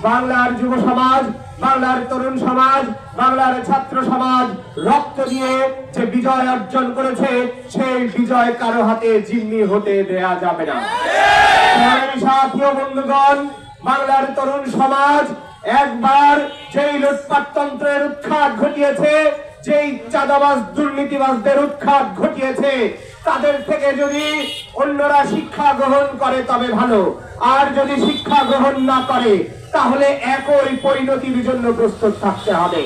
বাংলার যুব সমাজ, বাংলার তরুণ সমাজ, বাংলার ছাত্র সমাজ রক্ত দিয়ে যে বিজয় অর্জন করেছে, সেই বিজয় কারো হাতে জিম্মি হতে দেয়া যাবে না। সাথী ও বন্ধুগণ, বাংলার তরুণ সমাজ একবার যেই লুটপাটতন্ত্রের উৎখাত ঘটিয়েছে, যেই চাঁদাবাজ দুর্নীতিবাজদের উৎখাত ঘটিয়েছে, তাদের থেকে যদি অন্যরা শিক্ষা গ্রহণ করে তবে ভালো, আর যদি শিক্ষা গ্রহণ না করে তাহলে একই পরিণতির জন্য প্রস্তুত থাকতে হবে।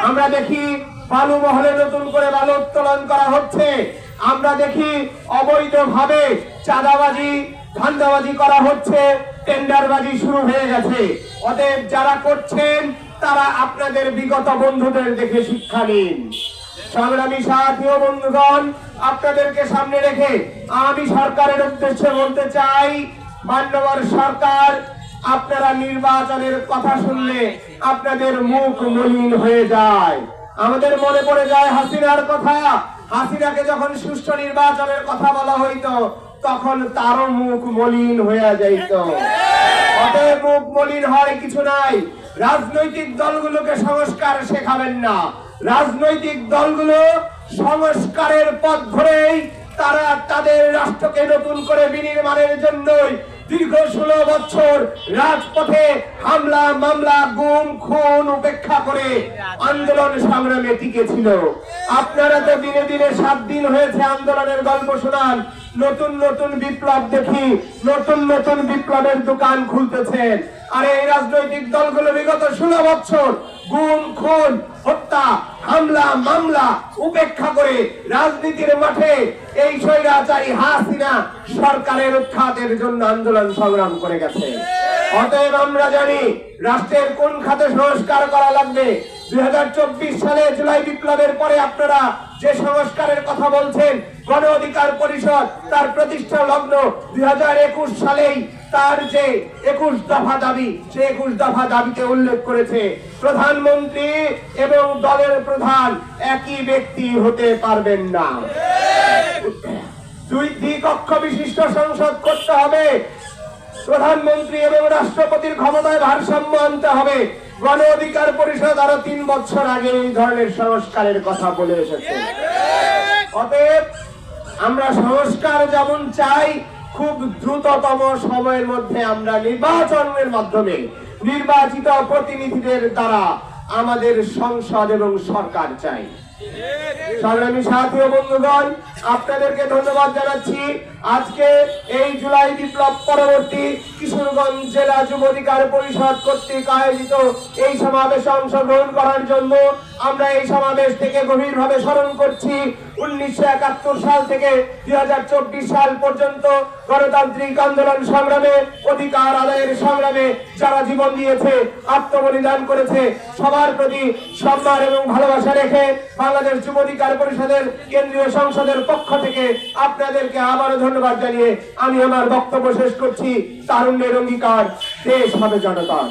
আমরা দেখি বালু মহলে নতুন করে বালু উত্তোলন করা হচ্ছে, আমরা দেখি অবৈধভাবে চাঁদাবাজি ধান্দাবাজি করা হচ্ছে, টেন্ডারবাজি শুরু হয়ে গেছে। অতএব যারা করছেন তারা আপনাদের বিগত বন্ধুদের দেখে শিক্ষা নিন। সংগ্রামী সাথী ও বন্ধুগণ, আপনাদেরকে সামনে রেখে আমি সরকারের উদ্দেশ্যে বলতে চাই, মাননীয় সরকার, আপনারা নির্বাচনের কথা শুনলে আপনাদের মুখ মলিন হয়ে যায়। আমাদের মনে পড়ে যায় হাসিনার কথা। হাসিনাকে যখন সুষ্ঠু নির্বাচনের কথা বলা হইতো তখন তারও মুখ মলিন হয়ে যাইত। অতএব মুখ মলিন হয় কিছু নাই। রাজনৈতিক দলগুলোকে সংস্কার শেখাবেন না। রাজনৈতিক দলগুলো সংস্কারের পথ ধরেই তারা তাদের রাষ্ট্রকে নতুন করে বিনির্মাণের জন্যই দীর্ঘ 16 বছর রাজপথে হামলা মামলা গুম খুন উপেক্ষা করে আন্দোলন সংগ্রামে টিকে ছিল। আপনারা তো দিনে দিনে 7 দিন হয়েছে আন্দোলনের গল্প শোনান, নতুন নতুন বিপ্লব দেখি, নতুন নতুন বিপ্লবের দোকান খুলতেছেন। আর এই রাজনৈতিক দলগুলো বিগত 16 বছর গুম খুন হত্যা হামলা মামলা উপেক্ষা করে রাজনীতির মাঠে এই স্বৈরাচারী হাসিনা সরকারের উৎখাতের জন্য আন্দোলন সংগ্রাম করে গেছে। অতএব আমরা জানি রাষ্ট্রের কোন খাতে সংস্কার করা লাগবে। 2024 সালে জুলাই বিপ্লবের পরে আপনারা যে সংস্কারের কথা বলছেন, গণ অধিকার পরিষদ তার প্রতিষ্ঠা লগ্ন 2021 সালেই তার যে 21 দফা দাবি, সে 21 দফা দাবিতে উল্লেখ করেছে প্রধানমন্ত্রী এবং দলের প্রধান একই ব্যক্তি হতে পারবেন না। 2 দ্বিকক্ষ বিশিষ্ট সংসদ করতে হবে। প্রধানমন্ত্রী এবং রাষ্ট্রপতির ক্ষমতায় ভারসাম্য আনতে হবে। গণ অধিকার পরিষদ আরো 3 বছর আগে এই ধরনের সংস্কারের কথা বলে এসেছে। অতএব আমরা সংস্কার যেমন চাই, খুব দ্রুততম সময়ের মধ্যে আমরা নির্বাচনের মাধ্যমে নির্বাচিত প্রতিনিধিদের দ্বারা আমাদের সংসদ এবং সরকার চাই। সংগ্রামী সাথী ও বন্ধুগণ, আপনাদেরকে ধন্যবাদ জানাচ্ছি। আজকে এই জুলাই বিপ্লব পরবর্তী কিশোরগঞ্জ জেলা যুব অধিকার পরিষদ কর্তৃক আয়োজিত এই সমাবেশে অংশগ্রহণ করার জন্য আমরা এই সমাবেশ থেকে গভীরভাবে স্মরণ করছি 1971 সাল থেকে 2024 সাল পর্যন্ত গণতান্ত্রিক আন্দোলন সংগ্রামে, অধিকার আদায়ের সংগ্রামে যারা জীবন দিয়েছে, আত্মবলিদান করেছে, সবার প্রতি সম্মান এবং ভালোবাসা রেখে বাংলাদেশ যুব অধিকার পরিষদের কেন্দ্রীয় সংসদের পক্ষ থেকে আপনাদেরকে আবারও ধন্যবাদ জানিয়ে আমি আমার বক্তব্য শেষ করছি। তারুণ্যের অঙ্গীকার, দেশ হবে জনতার।